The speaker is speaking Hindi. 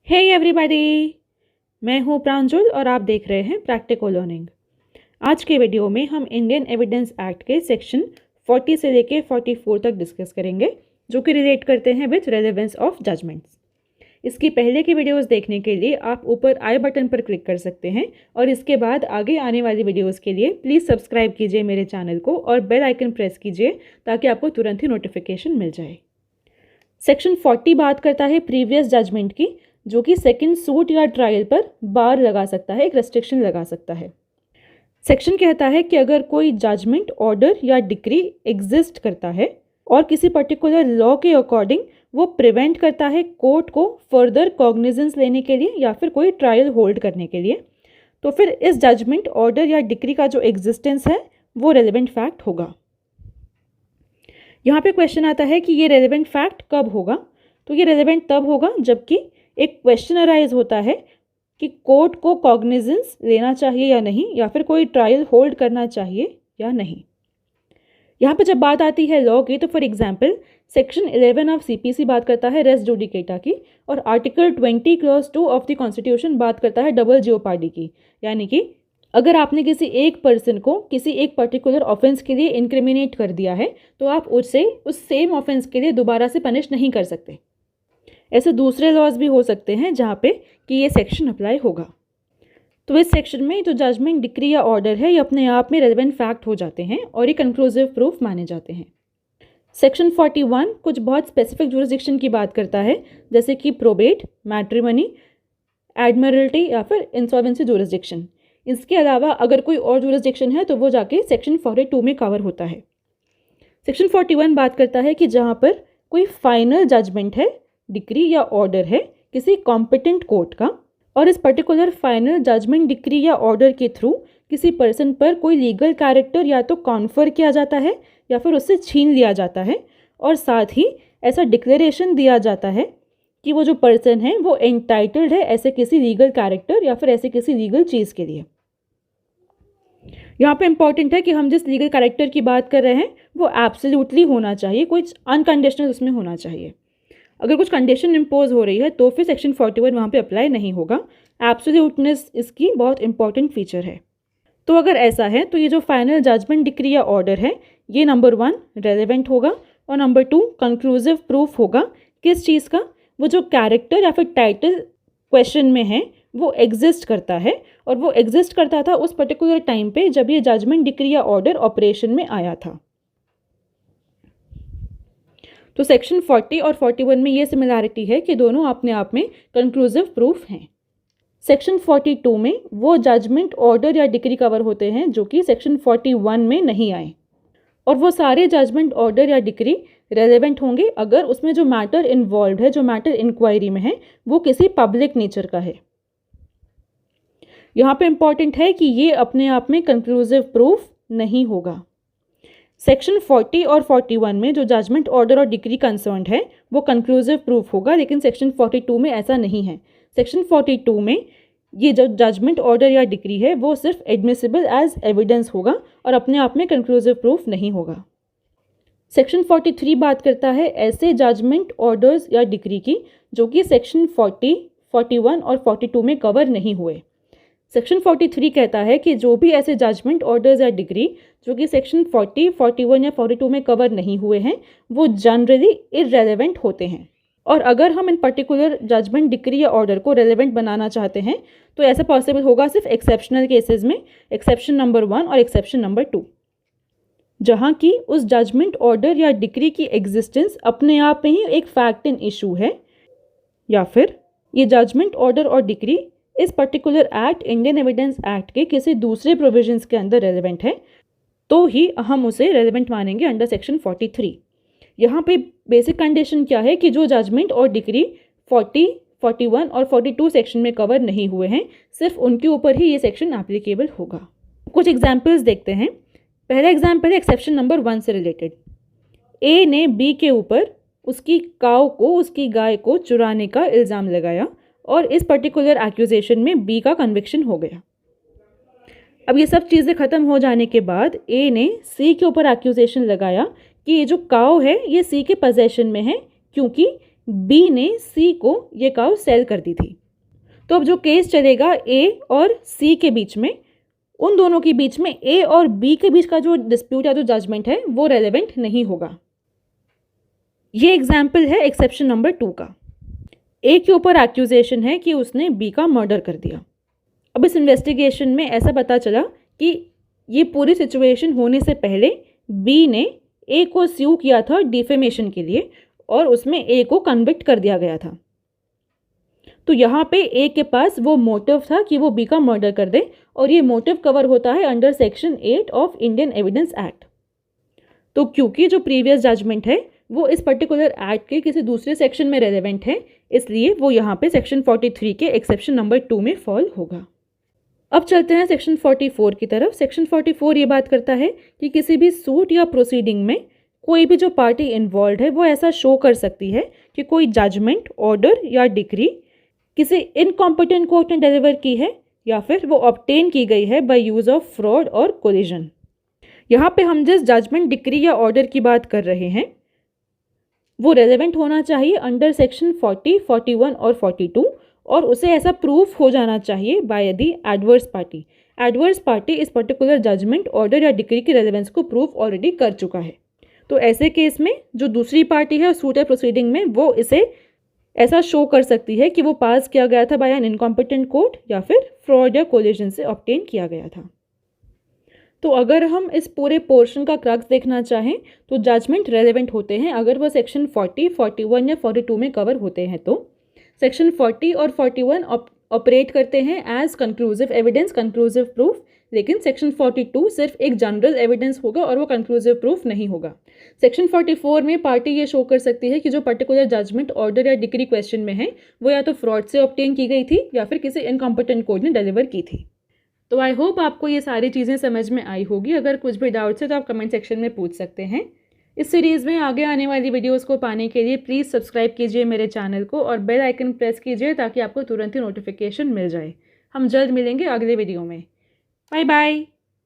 हे एवरीबॉडी, मैं हूँ प्रांजल और आप देख रहे हैं प्रैक्टिकल लर्निंग। आज के वीडियो में हम इंडियन एविडेंस एक्ट के सेक्शन 40 से लेके 44 तक डिस्कस करेंगे, जो कि रिलेट करते हैं विथ रेलेवेंस ऑफ जजमेंट्स। इसकी पहले की वीडियोस देखने के लिए आप ऊपर आई बटन पर क्लिक कर सकते हैं और इसके बाद आगे आने वाली वीडियोस के लिए प्लीज़ सब्सक्राइब कीजिए मेरे चैनल को और बेल आइकन प्रेस कीजिए ताकि आपको तुरंत ही नोटिफिकेशन मिल जाए। सेक्शन 40 बात करता है प्रीवियस जजमेंट की, जो कि सेकंड सूट या ट्रायल पर बार लगा सकता है, एक रेस्ट्रिक्शन लगा सकता है। सेक्शन कहता है कि अगर कोई जजमेंट, ऑर्डर या डिक्री एग्जिस्ट करता है और किसी पर्टिकुलर लॉ के अकॉर्डिंग वो प्रिवेंट करता है कोर्ट को फर्दर कॉग्निजेंस लेने के लिए या फिर कोई ट्रायल होल्ड करने के लिए, तो फिर इस जजमेंट, ऑर्डर या डिक्री का जो एग्जिस्टेंस है वो रेलेवेंट फैक्ट होगा। यहाँ पे क्वेश्चन आता है कि ये रेलेवेंट फैक्ट कब होगा। तो ये रेलेवेंट तब होगा जबकि एक क्वेश्चन अराइज होता है कि कोर्ट को कॉग्निजेंस लेना चाहिए या नहीं, या फिर कोई ट्रायल होल्ड करना चाहिए या नहीं। यहाँ पे जब बात आती है लॉ की, तो for example section 11 of CPC बात करता है रेस जुडिकेटा की, और article 20 clause 2 of the constitution बात करता है डबल जियोपार्डी की। यानी कि अगर आपने किसी एक पर्सन को किसी एक पर्टिकुलर ऑफेंस के लिए इंक्रिमिनेट कर दिया है, तो आप उससे उस सेम ऑफेंस के लिए दोबारा से पनिश नहीं कर सकते। ऐसे दूसरे लॉज भी हो सकते हैं जहाँ पे कि ये सेक्शन अप्लाई होगा। तो इस सेक्शन में जो जजमेंट, डिक्री या ऑर्डर है, ये अपने आप में रेलेवेंट फैक्ट हो जाते हैं और ये कंक्लूसिव प्रूफ माने जाते हैं। सेक्शन 41 कुछ बहुत स्पेसिफिक जुरिस्डिक्शन की बात करता है, जैसे कि प्रोबेट, मैट्रिमनी, एडमिरल्टी या फिर इंसॉल्वेंसी जुरिस्डिक्शन। इसके अलावा अगर कोई और जुरिस्डिक्शन है तो वो जाके सेक्शन 42 में कवर होता है। सेक्शन 41 बात करता है कि जहाँ पर कोई फाइनल जजमेंट है, डिक्री या ऑर्डर है किसी कॉम्पिटेंट कोर्ट का, और इस पर्टिकुलर फाइनल जजमेंट, डिक्री या ऑर्डर के थ्रू किसी पर्सन पर कोई लीगल कैरेक्टर या तो कॉन्फर किया जाता है या फिर उससे छीन लिया जाता है, और साथ ही ऐसा डिक्लेरेशन दिया जाता है कि वो जो पर्सन है वो एंटाइटल्ड है ऐसे किसी लीगल कैरेक्टर या फिर ऐसे किसी लीगल चीज़ के लिए। यहाँ पे इंपॉर्टेंट है कि हम जिस लीगल कैरेक्टर की बात कर रहे हैं वो एब्सोल्युटली होना चाहिए, कोई अनकंडीशनल उसमें होना चाहिए। अगर कुछ कंडीशन इम्पोज हो रही है तो फिर सेक्शन 41 वहाँ पे अप्लाई नहीं होगा। एब्सोल्यूटनेस इसकी बहुत इंपॉर्टेंट फीचर है। तो अगर ऐसा है तो ये जो फाइनल जजमेंट, डिक्री या ऑर्डर है, ये नंबर 1 रेलेवेंट होगा और नंबर 2 कंक्लूसिव प्रूफ होगा। किस चीज़ का? वो जो कैरेक्टर या फिर टाइटल क्वेश्चन में है वो एग्जिस्ट करता है, और वो एग्जिस्ट करता था उस पर्टिकुलर टाइम पे जब ये जजमेंट, डिक्री या ऑर्डर ऑपरेशन में आया था। तो सेक्शन 40 और 41 में ये सिमिलैरिटी है कि दोनों अपने आप में कंक्लूसिव प्रूफ हैं। सेक्शन 42 में वो जजमेंट, ऑर्डर या डिक्री कवर होते हैं जो कि सेक्शन 41 में नहीं आए, और वो सारे जजमेंट, ऑर्डर या डिक्री रेलेवेंट होंगे अगर उसमें जो मैटर इन्वॉल्व है, जो मैटर इंक्वायरी में है, वो किसी पब्लिक नेचर का है। यहाँ पे इंपॉर्टेंट है कि ये अपने आप में कंक्लूसिव प्रूफ नहीं होगा। सेक्शन 40 और 41 में जो जजमेंट, ऑर्डर और डिक्री कंसर्न है वो कंक्लूसिव प्रूफ होगा, लेकिन सेक्शन 42 में ऐसा नहीं है। सेक्शन 42 में ये जो जजमेंट, ऑर्डर या डिक्री है वो सिर्फ एडमिसिबल एज एविडेंस होगा और अपने आप में कंक्लूसिव प्रूफ नहीं होगा। सेक्शन 43 बात करता है ऐसे जजमेंट, ऑर्डर्स या डिक्री की जो कि सेक्शन 40, 41 और 42 में कवर नहीं हुए। सेक्शन 43 कहता है कि जो भी ऐसे जजमेंट, ऑर्डर्स या डिग्री जो कि सेक्शन 40, 41 या 42 में कवर नहीं हुए हैं वो जनरली इररेलेवेंट होते हैं, और अगर हम इन पर्टिकुलर जजमेंट, डिक्री या ऑर्डर को रेलेवेंट बनाना चाहते हैं तो ऐसा पॉसिबल होगा सिर्फ एक्सेप्शनल केसेस में, एक्सेप्शन नंबर 1 और एक्सेप्शन नंबर 2, जहाँ की उस जजमेंट, ऑर्डर या डिक्री की एग्जिस्टेंस अपने आप में ही एक फैक्ट इन इशू है, या फिर ये जजमेंट, ऑर्डर और डिक्री इस particular act, Indian evidence act के किसी दूसरे प्रोविजंस के अंदर रेलेवेंट है, तो ही हम उसे रेलेवेंट मानेंगे अंडर सेक्शन 43। यहाँ पे बेसिक कंडीशन क्या है कि जो जजमेंट और डिक्री 40, 41 और 42 सेक्शन में कवर नहीं हुए हैं, सिर्फ उनके ऊपर ही ये सेक्शन एप्लीकेबल होगा। कुछ एग्जाम्पल्स देखते हैं। पहला एग्जाम्पल है एक्सेप्शन नंबर 1 से रिलेटेड। ए ने बी के ऊपर उसकी काऊ को, उसकी गाय को चुराने का इल्ज़ाम लगाया और इस पर्टिकुलर एक्यूजेशन में बी का कन्विक्शन हो गया। अब ये सब चीज़ें ख़त्म हो जाने के बाद ए ने सी के ऊपर एक्यूजेशन लगाया कि ये जो काऊ है ये सी के पोजेशन में है, क्योंकि बी ने सी को ये काउ सेल कर दी थी। तो अब जो केस चलेगा ए और सी के बीच में, उन दोनों के बीच में ए और बी के बीच का जो डिस्प्यूट या जो जजमेंट है वो रेलेवेंट नहीं होगा। ये एग्जाम्पल है एक्सेप्शन नंबर 2 का। ए के ऊपर एक्यूजेशन है कि उसने बी का मर्डर कर दिया। अब इस इन्वेस्टिगेशन में ऐसा पता चला कि ये पूरी सिचुएशन होने से पहले बी ने ए को स्यू किया था डिफेमेशन के लिए और उसमें ए को कन्विक्ट कर दिया गया था। तो यहाँ पे ए के पास वो मोटिव था कि वो बी का मर्डर कर दे और ये मोटिव कवर होता है under section 8 of Indian evidence act. तो क्योंकि जो प्रीवियस जजमेंट है वो इस पर्टिकुलर एक्ट के किसी दूसरे सेक्शन में रेलेवेंट है, इसलिए वो यहाँ पे सेक्शन 43 के एक्सेप्शन नंबर 2 में फॉल होगा। अब चलते हैं सेक्शन 44 की तरफ। सेक्शन 44 ये बात करता है कि किसी भी सूट या प्रोसीडिंग में कोई भी जो पार्टी इन्वॉल्व है वो ऐसा शो कर सकती है कि कोई जजमेंट, ऑर्डर या डिक्री किसी इनकॉम्पिटेंट कोर्ट ने डिलीवर की है या फिर वो ऑब्टेन की गई है बाय यूज़ ऑफ फ्रॉड और कोलिजन। यहाँ पे हम जिस जजमेंट, डिक्री या ऑर्डर की बात कर रहे हैं वो रेलेवेंट होना चाहिए अंडर सेक्शन 40, 41 और 42 और उसे ऐसा प्रूफ हो जाना चाहिए by the adverse party. Adverse party इस पर्टिकुलर जजमेंट, ऑर्डर या डिक्री की रेलेवेंस को प्रूफ ऑलरेडी कर चुका है। तो ऐसे केस में जो दूसरी पार्टी है सूट या प्रोसीडिंग में वो इसे ऐसा शो कर सकती है कि वो पास किया गया था बाय एन इनकॉम्पिटेंट कोर्ट या फिर फ्रॉड या कोलिजन से ऑब्टेन किया गया था। तो अगर हम इस पूरे पोर्शन का क्रक्स देखना चाहें तो जजमेंट रेलेवेंट होते हैं अगर वो सेक्शन 40, 41 या 42 में कवर होते हैं। तो सेक्शन 40 और 41 ऑपरेट करते हैं as conclusive evidence, conclusive proof, लेकिन सेक्शन 42 सिर्फ एक जनरल एविडेंस होगा और वो कंक्लूसिव प्रूफ नहीं होगा। सेक्शन 44 में पार्टी ये शो कर सकती है कि जो पर्टिकुलर जजमेंट, ऑर्डर या डिक्री क्वेश्चन में है वो या तो फ्रॉड से ऑब्टेन की गई थी या फिर किसी इनकॉम्पिटेंट कोर्ट ने डिलीवर की थी। तो आई होप आपको ये सारी चीज़ें समझ में आई होगी। अगर कुछ भी डाउट्स है तो आप कमेंट सेक्शन में पूछ सकते हैं। इस सीरीज़ में आगे आने वाली वीडियोस को पाने के लिए प्लीज़ सब्सक्राइब कीजिए मेरे चैनल को और बेल आइकन प्रेस कीजिए ताकि आपको तुरंत ही नोटिफिकेशन मिल जाए। हम जल्द मिलेंगे अगले वीडियो में। Bye bye.